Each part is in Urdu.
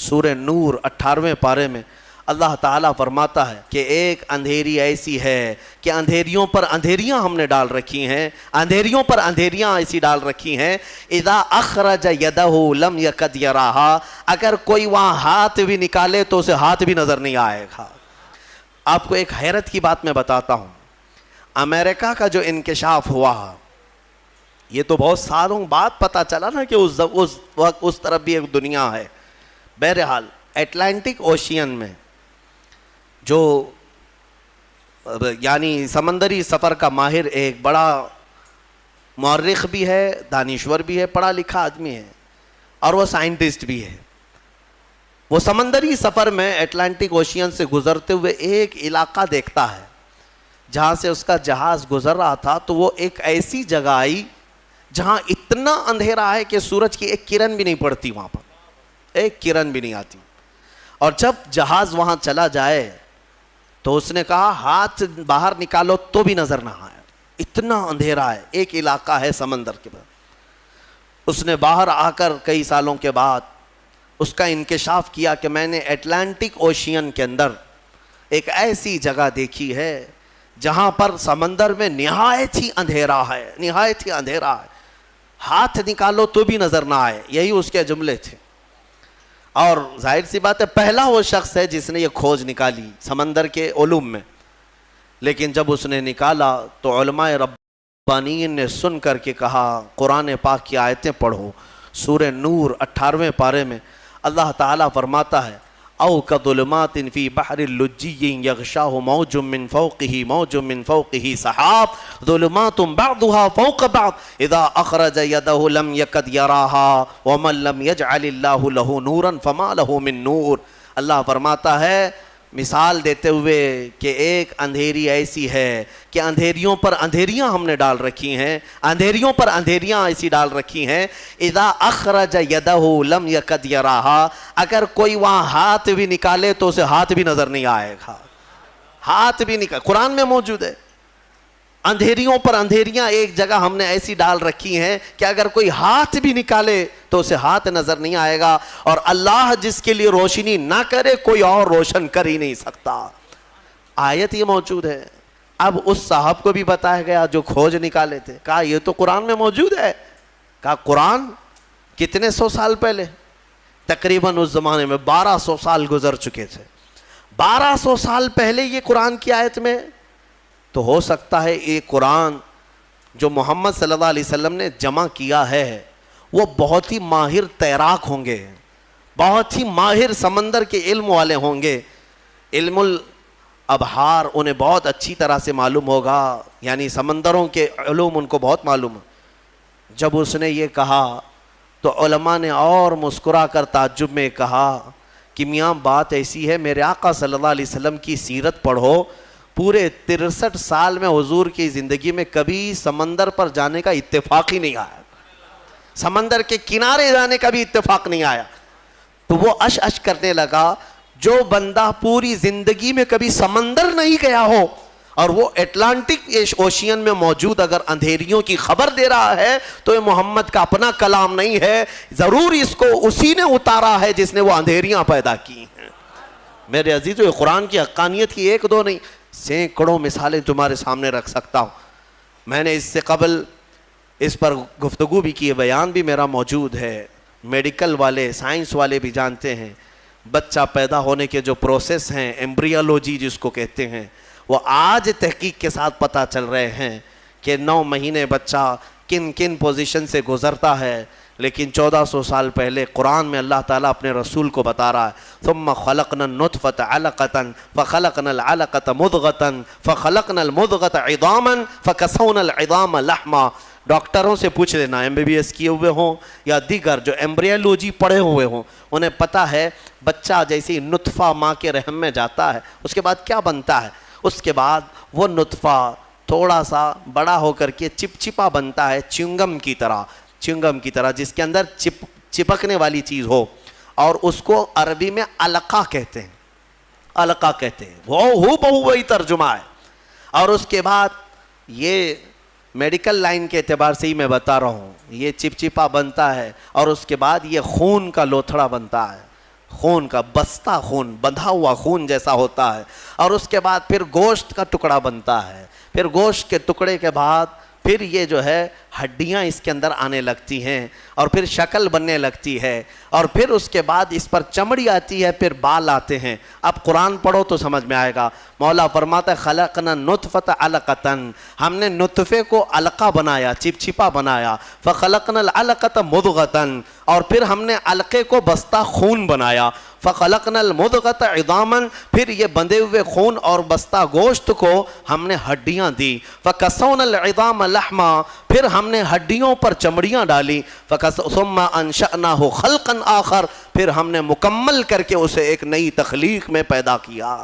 سورہ نور 18ویں پارے میں اللہ تعالیٰ فرماتا ہے کہ ایک اندھیری ایسی ہے کہ اندھیریوں پر اندھیریاں ہم نے ڈال رکھی ہیں، اندھیریوں پر اندھیریاں ایسی ڈال رکھی ہیں، اذا اخرج یدہ لم یکد یراہا، اگر کوئی وہاں ہاتھ بھی نکالے تو اسے ہاتھ بھی نظر نہیں آئے گا۔ آپ کو ایک حیرت کی بات میں بتاتا ہوں، امریکہ کا جو انکشاف ہوا، یہ تو بہت سالوں بعد پتہ چلا نا کہ اس وقت اس طرف بھی ایک دنیا ہے۔ بہرحال اٹلانٹک اوشین میں جو یعنی سمندری سفر کا ماہر ایک بڑا مورخ بھی ہے، دانشور بھی ہے، پڑھا لکھا آدمی ہے، اور وہ سائنٹسٹ بھی ہے۔ وہ سمندری سفر میں اٹلانٹک اوشین سے گزرتے ہوئے ایک علاقہ دیکھتا ہے جہاں سے اس کا جہاز گزر رہا تھا، تو وہ ایک ایسی جگہ آئی جہاں اتنا اندھیرا ہے کہ سورج کی ایک کرن بھی نہیں پڑتی، وہاں پر ایک کرن بھی نہیں آتی۔ اور جب جہاز وہاں چلا جائے تو اس نے کہا ہاتھ باہر نکالو تو بھی نظر نہ آئے، اتنا اندھیرا ہے، ایک علاقہ ہے سمندر کے بعد۔ اس نے باہر آ کر کئی سالوں کے بعد اس کا انکشاف کیا کہ میں نے اٹلانٹک اوشین کے اندر ایک ایسی جگہ دیکھی ہے جہاں پر سمندر میں نہایت ہی اندھیرا ہے، نہایت ہی اندھیرا ہے، ہاتھ نکالو تو بھی نظر نہ آئے، یہی اس کے جملے تھے۔ اور ظاہر سی بات ہے پہلا وہ شخص ہے جس نے یہ کھوج نکالی سمندر کے علوم میں، لیکن جب اس نے نکالا تو علماء ربانیین نے سن کر کے کہا قرآن پاک کی آیتیں پڑھو۔ سورہ نور 18ویں پارے میں اللہ تعالیٰ فرماتا ہے او کظلمات فی بحر اللجی یغشاہ موج من فوقہ موج من فوقہ سحاب ظلمات بعضها فوق بعض اذا اخرج یدہ لم یکد یراہا ومن لم یجعل اللہ لہ نورا فما لہ من نور۔ اللہ فرماتا ہے مثال دیتے ہوئے کہ ایک اندھیری ایسی ہے کہ اندھیریوں پر اندھیریاں ہم نے ڈال رکھی ہیں، اندھیریوں پر اندھیریاں ایسی ڈال رکھی ہیں، اذا اخرج یدہ لم یکد یراہا، اگر کوئی وہاں ہاتھ بھی نکالے تو اسے ہاتھ بھی نظر نہیں آئے گا، ہاتھ بھی نکال، قرآن میں موجود ہے۔ اندھیریوں پر اندھیریاں ایک جگہ ہم نے ایسی ڈال رکھی ہیں کہ اگر کوئی ہاتھ بھی نکالے تو اسے ہاتھ نظر نہیں آئے گا، اور اللہ جس کے لیے روشنی نہ کرے کوئی اور روشن کر ہی نہیں سکتا۔ آیت یہ موجود ہے۔ اب اس صاحب کو بھی بتایا گیا جو کھوج نکالے تھے، کہا یہ تو قرآن میں موجود ہے۔ کہا قرآن کتنے سو سال پہلے؟ تقریباً اس زمانے میں 1200 سال گزر چکے تھے۔ 1200 سال پہلے یہ قرآن کی آیت میں، تو ہو سکتا ہے یہ قرآن جو محمد صلی اللہ علیہ وسلم نے جمع کیا ہے وہ بہت ہی ماہر تیراک ہوں گے، بہت ہی ماہر سمندر کے علم والے ہوں گے، علم الابحار انہیں بہت اچھی طرح سے معلوم ہوگا، یعنی سمندروں کے علوم ان کو بہت معلوم ہے۔ جب اس نے یہ کہا تو علماء نے اور مسکرا کر تعجب میں کہا کہ میاں بات ایسی ہے، میرے آقا صلی اللہ علیہ وسلم کی سیرت پڑھو، پورے 63 سال میں حضور کی زندگی میں کبھی سمندر پر جانے کا اتفاق ہی نہیں آیا، سمندر کے کنارے جانے کا بھی اتفاق نہیں آیا۔ تو وہ اش اش کرنے لگا، جو بندہ پوری زندگی میں کبھی سمندر نہیں گیا ہو اور وہ اٹلانٹک اوشین میں موجود اگر اندھیریوں کی خبر دے رہا ہے تو یہ محمد کا اپنا کلام نہیں ہے، ضرور اس کو اسی نے اتارا ہے جس نے وہ اندھیریاں پیدا کی ہیں۔ میرے عزیزو، یہ قرآن کی حقانیت کی ایک دو نہیں، سینکڑوں مثالیں تمہارے سامنے رکھ سکتا ہوں۔ میں نے اس سے قبل اس پر گفتگو بھی کی، بیان بھی میرا موجود ہے، میڈیکل والے سائنس والے بھی جانتے ہیں، بچہ پیدا ہونے کے جو پروسیس ہیں، ایمبریولوجی جس کو کہتے ہیں، وہ آج تحقیق کے ساتھ پتہ چل رہے ہیں کہ 9 مہینے بچہ کن کن پوزیشن سے گزرتا ہے، لیکن 1400 سال پہلے قرآن میں اللہ تعالیٰ اپنے رسول کو بتا رہا ہے ثم خلقنا النطفة علقة فخلقنا العلقة مضغة فخلقنا المضغة عظاما فكسونا العظام لحما۔ ڈاکٹروں سے پوچھ لینا، MBBS کیے ہوئے ہوں یا دیگر جو ایمبریولوجی پڑھے ہوئے ہوں، انہیں پتہ ہے بچہ جیسے نطفہ ماں کے رحم میں جاتا ہے اس کے بعد کیا بنتا ہے، اس کے بعد وہ نطفہ تھوڑا سا بڑا ہو کر کے چپچپا بنتا ہے، چنگم کی طرح جس کے اندر چپکنے والی چیز ہو، اور اس کو عربی میں علقہ کہتے ہیں، وہ بہو وہی ترجمہ ہے۔ اور اس کے بعد یہ میڈیکل لائن کے اعتبار سے ہی میں بتا رہا ہوں، یہ چپچپا بنتا ہے اور اس کے بعد یہ خون کا لوتھڑا بنتا ہے، خون کا بستہ خون، بندھا ہوا خون جیسا ہوتا ہے، اور اس کے بعد پھر گوشت کا ٹکڑا بنتا ہے، پھر گوشت کے ٹکڑے کے بعد پھر یہ جو ہے ہڈیاں اس کے اندر آنے لگتی ہیں، اور پھر شکل بننے لگتی ہے، اور پھر اس کے بعد اس پر چمڑی آتی ہے، پھر بال آتے ہیں۔ اب قرآن پڑھو تو سمجھ میں آئے گا۔ مولا فرماتا ہے خلقنا نطفۃ علقۃ، ہم نے نطفے کو علقہ بنایا، چپچپا بنایا، فخلقنا العلقۃ مضغۃ، اور پھر ہم نے علقے کو بستہ خون بنایا، فخلقنا المضغۃ عظاما، پھر یہ بندھے ہوئے خون اور بستہ گوشت کو ہم نے ہڈیاں دی، فکسونا العظام لحما، پھر ہم نے ہڈیوں پر چمڑیاں ڈالی، ثم انشأناہ خلقا آخر، پھر ہم نے مکمل کر کے اسے ایک نئی تخلیق میں پیدا کیا۔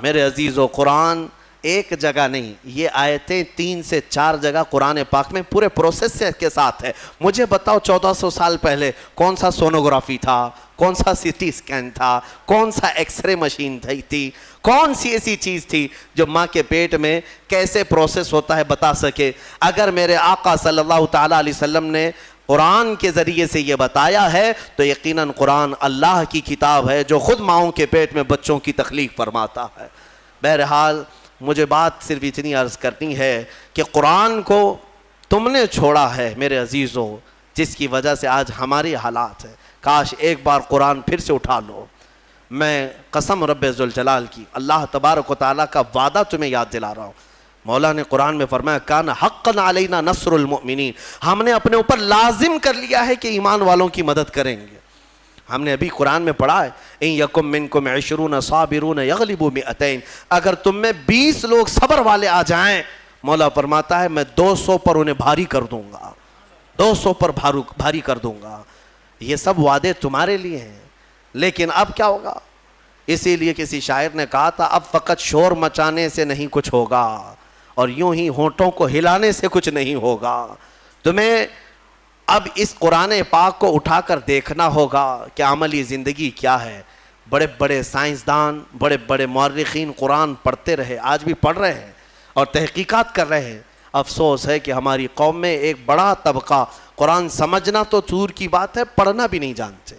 میرے عزیزو، قرآن ایک جگہ نہیں، یہ آیتیں 3 سے 4 جگہ قرآن پاک میں پورے پروسیس کے ساتھ ہے۔ مجھے بتاؤ 1400 سال پہلے کون سا سونوگرافی تھا، کون سا سی ٹی اسکین تھا، کون سا ایکس رے مشین تھی، کون سی ایسی چیز تھی جو ماں کے پیٹ میں کیسے پروسیس ہوتا ہے بتا سکے؟ اگر میرے آقا صلی اللہ تعالیٰ علیہ وسلم نے قرآن کے ذریعے سے یہ بتایا ہے تو یقیناً قرآن اللہ کی کتاب ہے جو خود ماؤں کے پیٹ میں بچوں کی تخلیق فرماتا ہے۔ بہرحال مجھے بات صرف اتنی عرض کرنی ہے کہ قرآن کو تم نے چھوڑا ہے میرے عزیزو، جس کی وجہ سے آج ہماری حالات ہے۔ کاش ایک بار قرآن پھر سے اٹھا لو۔ میں قسم رب ذوالجلال کی، اللہ تبارک و تعالیٰ کا وعدہ تمہیں یاد دلا رہا ہوں۔ مولا نے قرآن میں فرمایا کان حقا علینا نصر المؤمنین، ہم نے اپنے اوپر لازم کر لیا ہے کہ ایمان والوں کی مدد کریں گے۔ ہم نے ابھی قرآن میں پڑھا ہے ان یکم منکم 20 صابرون یغلبوا 200، اگر تم میں 20 لوگ صبر والے آ جائیں، مولا فرماتا ہے میں 200 پر انہیں بھاری کر دوں گا، 200 پر بھاری کر دوں گا۔ یہ سب وعدے تمہارے لیے ہیں، لیکن اب کیا ہوگا؟ اسی لیے کسی شاعر نے کہا تھا اب فقط شور مچانے سے نہیں کچھ ہوگا، اور یوں ہی ہونٹوں کو ہلانے سے کچھ نہیں ہوگا۔ تمہیں اب اس قرآن پاک کو اٹھا کر دیکھنا ہوگا کہ عملی زندگی کیا ہے۔ بڑے بڑے سائنسدان، بڑے بڑے مورخین قرآن پڑھتے رہے، آج بھی پڑھ رہے ہیں اور تحقیقات کر رہے ہیں۔ افسوس ہے کہ ہماری قوم میں ایک بڑا طبقہ قرآن سمجھنا تو دور کی بات ہے، پڑھنا بھی نہیں جانتے۔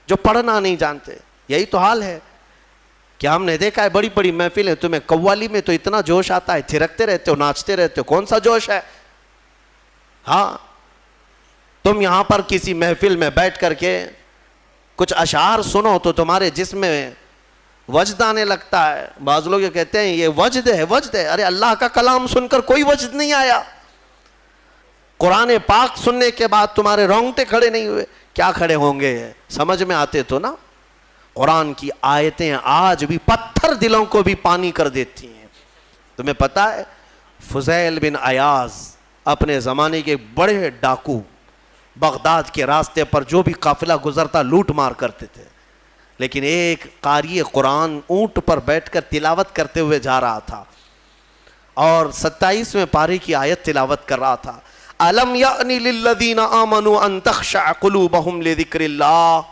جو پڑھنا نہیں جانتے، یہی تو حال ہے کہ ہم نے دیکھا ہے بڑی بڑی محفلیں، تمہیں قوالی میں تو اتنا جوش آتا ہے، تھرکتے رہتے ہو، ناچتے رہتے ہو، کون سا جوش ہے؟ ہاں، تم یہاں پر کسی محفل میں بیٹھ کر کے کچھ اشعار سنو تو تمہارے جسم میں وجد آنے لگتا ہے۔ بعض لوگ یہ کہتے ہیں یہ وجد ہے، وجد ہے۔ ارے اللہ کا کلام سن کر کوئی وجد نہیں آیا، قرآن پاک سننے کے بعد تمہارے رونگٹے کھڑے نہیں ہوئے، کیا کھڑے ہوں گے؟ سمجھ میں آتے تو نا۔ قرآن کی آیتیں آج بھی پتھر دلوں کو بھی پانی کر دیتی ہیں۔ تمہیں پتا ہے فضیل بن عیاض اپنے زمانے کے بڑے ڈاکو، بغداد کے راستے پر جو بھی قافلہ گزرتا لوٹ مار کرتے تھے، لیکن ایک قاری قرآن اونٹ پر بیٹھ کر تلاوت کرتے ہوئے جا رہا تھا اور 27ویں پارے کی آیت تلاوت کر رہا تھا، أَلَمْ يَأْنِ لِلَّذِينَ آمَنُوا أَن تَخْشَعَ قُلُوبَهُمْ لِذِكْرِ اللَّهِ،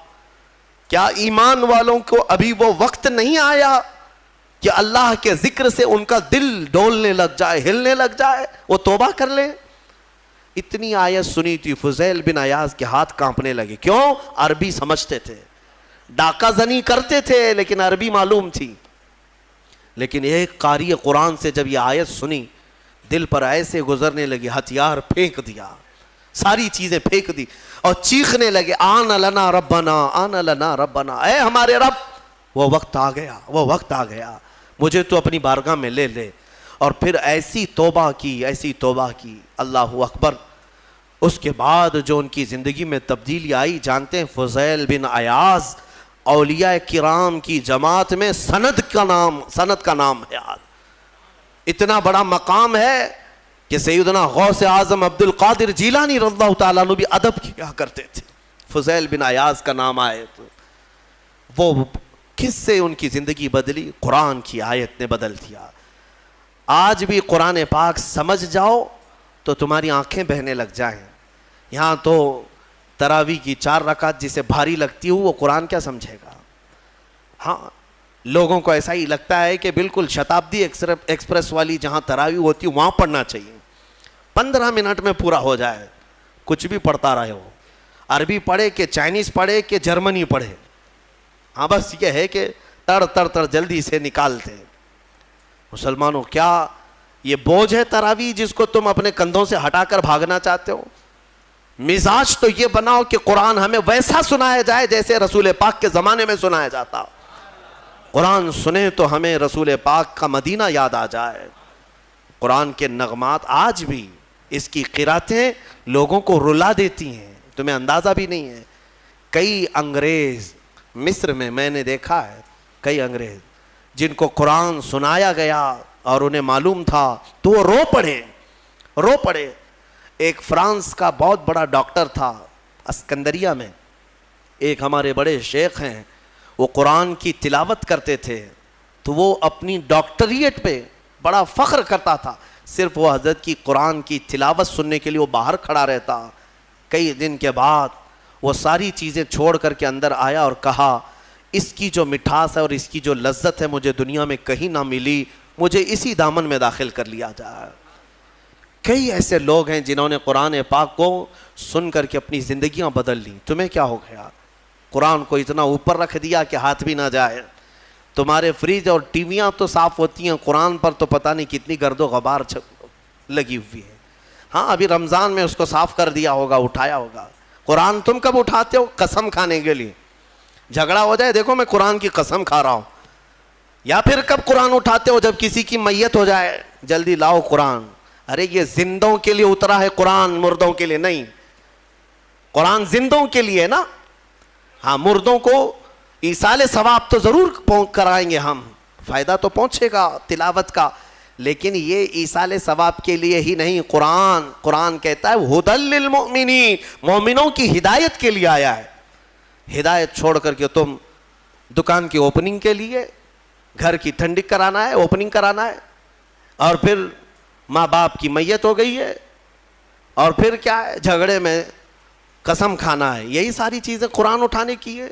کیا ایمان والوں کو ابھی وہ وقت نہیں آیا کہ اللہ کے ذکر سے ان کا دل ڈولنے لگ جائے، ہلنے لگ جائے، وہ توبہ کر لیں؟ اتنی آیت سنی تھی، فضیل بن عیاض کے ہاتھ کانپنے لگے۔ کیوں؟ عربی سمجھتے تھے، ڈاکہ زنی کرتے تھے لیکن عربی معلوم تھی۔ لیکن ایک قاری قرآن سے جب یہ آیت سنی، دل پر ایسے گزرنے لگی، ہتھیار پھینک دیا، ساری چیزیں پھینک دی اور چیخنے لگے آن لنا ربنا، آن لنا ربنا، اے ہمارے رب، وہ وقت آ گیا، وہ وقت آ گیا، مجھے تو اپنی بارگاہ میں لے لے۔ اور پھر ایسی توبہ کی، ایسی توبہ کی، اللہ اکبر۔ اس کے بعد جو ان کی زندگی میں تبدیلی آئی جانتے ہیں؟ فضیل بن عیاض اولیاء کرام کی جماعت میں سند کا نام ہے۔ اتنا بڑا مقام ہے کہ سیدنا غوث اعظم عبد القادر جیلانی رضی اللہ تعالیٰ عنہ بھی ادب کیا کرتے تھے۔ فضیل بن عیاض کا نام آئے تو وہ کس سے ان کی زندگی بدلی؟ قرآن کی آیت نے بدل دیا۔ آج بھی قرآن پاک سمجھ جاؤ تو تمہاری آنکھیں بہنے لگ جائیں۔ یہاں تو تراویح کی 4 رکعت جسے بھاری لگتی ہو وہ قرآن کیا سمجھے گا؟ ہاں، لوگوں کو ایسا ہی لگتا ہے کہ بالکل شتابدی ایکسپریس والی جہاں تراویح ہوتی ہے وہاں پڑھنا چاہیے، 15 منٹ میں پورا ہو جائے، کچھ بھی پڑھتا رہے ہو، عربی پڑھے کہ چائنیز پڑھے کہ جرمنی پڑھے، ہاں بس یہ ہے کہ تڑ تڑ تڑ جلدی سے نکالتے. مسلمانوں کیا یہ بوجھ ہے تراویح جس کو تم اپنے کندھوں سے ہٹا کر بھاگنا چاہتے ہو؟ مزاج تو یہ بناؤ کہ قرآن ہمیں ویسا سنایا جائے جیسے رسول پاک کے زمانے میں سنایا جاتا. قرآن سنیں تو ہمیں رسول پاک کا مدینہ یاد آ جائے. قرآن کے نغمات آج بھی اس کی قراتیں لوگوں کو رلا دیتی ہیں, تمہیں اندازہ بھی نہیں ہے. کئی انگریز مصر میں نے دیکھا ہے, کئی انگریز جن کو قرآن سنایا گیا اور انہیں معلوم تھا تو وہ رو پڑے. ایک فرانس کا بہت بڑا ڈاکٹر تھا اسکندریہ میں, ایک ہمارے بڑے شیخ ہیں, وہ قرآن کی تلاوت کرتے تھے تو وہ اپنی ڈاکٹریٹ پہ بڑا فخر کرتا تھا. صرف وہ حضرت کی قرآن کی تلاوت سننے کے لیے وہ باہر کھڑا رہتا. کئی دن کے بعد وہ ساری چیزیں چھوڑ کر کے اندر آیا اور کہا اس کی جو مٹھاس ہے اور اس کی جو لذت ہے مجھے دنیا میں کہیں نہ ملی, مجھے اسی دامن میں داخل کر لیا جائے. کئی ایسے لوگ ہیں جنہوں نے قرآن پاک کو سن کر کے اپنی زندگیاں بدل لیں. تمہیں کیا ہو گیا؟ قرآن کو اتنا اوپر رکھ دیا کہ ہاتھ بھی نہ جائے. تمہارے فریج اور ٹی ویاں تو صاف ہوتی ہیں, قرآن پر تو پتہ نہیں کتنی گرد و غبار لگی ہوئی ہے. ہاں ابھی رمضان میں اس کو صاف کر دیا ہوگا, اٹھایا ہوگا. قرآن تم کب اٹھاتے ہو؟ قسم کھانے کے لیے. جھگڑا ہو جائے دیکھو میں قرآن کی قسم کھا رہا ہوں. یا پھر کب قرآن اٹھاتے ہو؟ جب کسی کی میت ہو جائے جلدی لاؤ قرآن. ارے یہ زندوں کے لیے اترا ہے قرآن, مردوں کے لیے نہیں. قرآن زندوں کے لیے نا. ہاں مردوں کو ایصال ثواب تو ضرور کرائیں گے ہم, فائدہ تو پہنچے گا تلاوت کا, لیکن یہ ایصال ثواب کے لیے ہی نہیں. قرآن کہتا ہے ہدی للمؤمنین, مومنوں کی ہدایت کے لیے آیا ہے. ہدایت چھوڑ کر کے تم دکان کی اوپننگ کے لیے, گھر کی ٹھنڈک کرانا ہے, اوپننگ کرانا ہے, اور پھر ماں باپ کی میت ہو گئی ہے, اور پھر کیا ہے جھگڑے میں قسم کھانا ہے. یہی ساری چیزیں قرآن اٹھانے کی ہے.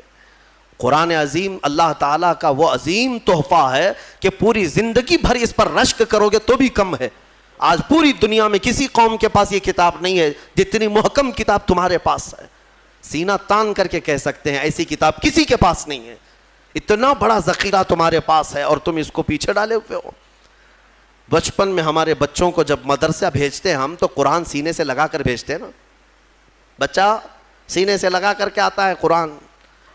قرآن عظیم اللہ تعالیٰ کا وہ عظیم تحفہ ہے کہ پوری زندگی بھر اس پر رشک کرو گے تو بھی کم ہے. آج پوری دنیا میں کسی قوم کے پاس یہ کتاب نہیں ہے جتنی محکم کتاب تمہارے پاس ہے. سینہ تان کر کے کہہ سکتے ہیں ایسی کتاب کسی کے پاس نہیں ہے. اتنا بڑا ذخیرہ تمہارے پاس ہے اور تم اس کو پیچھے ڈالے ہوئے ہو. بچپن میں ہمارے بچوں کو جب مدرسہ بھیجتے ہیں ہم تو قرآن سینے سے لگا کر بھیجتے ہیں نا. بچہ سینے سے لگا کر کے آتا ہے قرآن,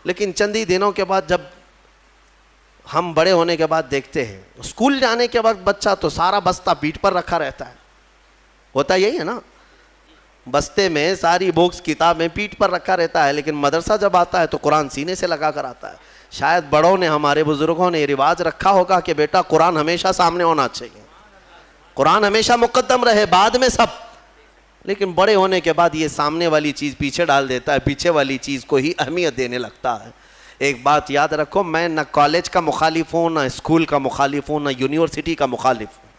لیکن چند ہی دنوں کے بعد جب ہم بڑے ہونے کے بعد دیکھتے ہیں اسکول جانے کے وقت بچہ تو سارا بستہ پیٹھ پر رکھا رہتا ہے. ہوتا یہی ہے نا, بستے میں ساری بکس کتابیں پیٹھ پر رکھا رہتا ہے, لیکن مدرسہ جب آتا ہے تو قرآن سینے سے لگا کر آتا ہے. شاید بڑوں نے, ہمارے بزرگوں نے یہ رواج رکھا ہوگا کہ بیٹا قرآن ہمیشہ سامنے ہونا چاہیے, قرآن ہمیشہ مقدم رہے, بعد میں سب. لیکن بڑے ہونے کے بعد یہ سامنے والی چیز پیچھے ڈال دیتا ہے, پیچھے والی چیز کو ہی اہمیت دینے لگتا ہے. ایک بات یاد رکھو, میں نہ کالج کا مخالف ہوں, نہ اسکول کا مخالف ہوں, نہ یونیورسٹی کا مخالف ہوں.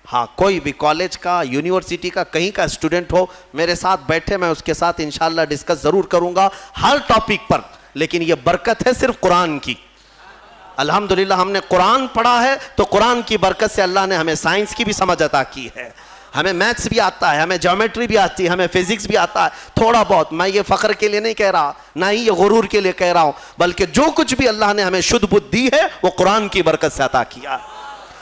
ہاں کوئی بھی کالج کا, یونیورسٹی کا, کہیں کا اسٹوڈنٹ ہو میرے ساتھ بیٹھے, میں اس کے ساتھ انشاءاللہ ڈسکس ضرور کروں گا ہر ٹاپک پر. لیکن یہ برکت ہے صرف قرآن کی. الحمدللہ ہم نے قرآن پڑھا ہے تو قرآن کی برکت سے اللہ نے ہمیں سائنس کی بھی سمجھ عطا کی ہے, ہمیں میتھس بھی آتا ہے, ہمیں جیومیٹری بھی آتی ہے, ہمیں فزکس بھی آتا ہے تھوڑا بہت. میں یہ فخر کے لیے نہیں کہہ رہا, نہ ہی یہ غرور کے لیے کہہ رہا ہوں, بلکہ جو کچھ بھی اللہ نے ہمیں شدھ بدھ دی ہے وہ قرآن کی برکت سے عطا کیا.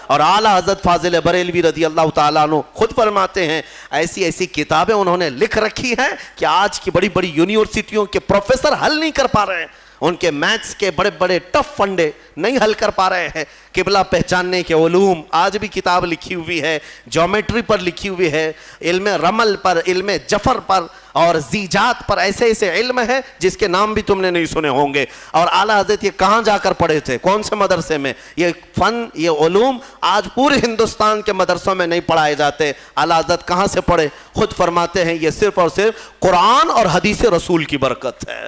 اور اعلیٰ حضرت فاضل بریلوی رضی اللہ تعالیٰ عنہ خود فرماتے ہیں ایسی ایسی کتابیں انہوں نے لکھ رکھی ہیں کہ آج کی بڑی بڑی یونیورسٹیوں کے پروفیسر حل نہیں کر پا رہے ہیں. ان کے میتھس کے بڑے بڑے ٹف فنڈے نہیں حل کر پا رہے ہیں. قبلہ پہچاننے کے علوم آج بھی کتاب لکھی ہوئی ہے, جیومیٹری پر لکھی ہوئی ہے, علم رمل پر, علم جفر پر اور زیجات پر, ایسے ایسے علم ہے جس کے نام بھی تم نے نہیں سنے ہوں گے. اور اعلیٰ حضرت یہ کہاں جا کر پڑھے تھے, کون سے مدرسے میں؟ یہ فن, یہ علوم آج پورے ہندوستان کے مدرسوں میں نہیں پڑھائے جاتے. اعلیٰ حضرت کہاں سے پڑھے؟ خود فرماتے ہیں یہ صرف اور صرف قرآن اور حدیث رسول کی برکت ہے.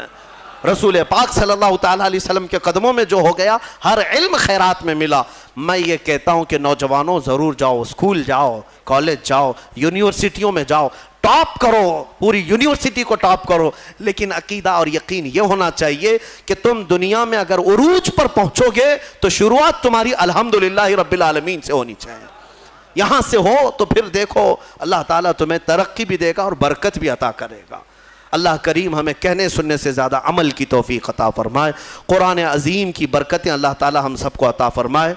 رسول پاک صلی اللہ تعالیٰ علیہ وسلم کے قدموں میں جو ہو گیا ہر علم خیرات میں ملا. میں یہ کہتا ہوں کہ نوجوانوں ضرور جاؤ, اسکول جاؤ, کالج جاؤ, یونیورسٹیوں میں جاؤ, ٹاپ کرو, پوری یونیورسٹی کو ٹاپ کرو. لیکن عقیدہ اور یقین یہ ہونا چاہیے کہ تم دنیا میں اگر عروج پر پہنچو گے تو شروعات تمہاری الحمدللہ رب العالمین سے ہونی چاہیے. یہاں سے ہو تو پھر دیکھو اللہ تعالیٰ تمہیں ترقی بھی دے گا اور برکت بھی عطا کرے گا. اللہ کریم ہمیں کہنے سننے سے زیادہ عمل کی توفیق عطا فرمائے۔ قرآن عظیم کی برکتیں اللہ تعالی ہم سب کو عطا فرمائے۔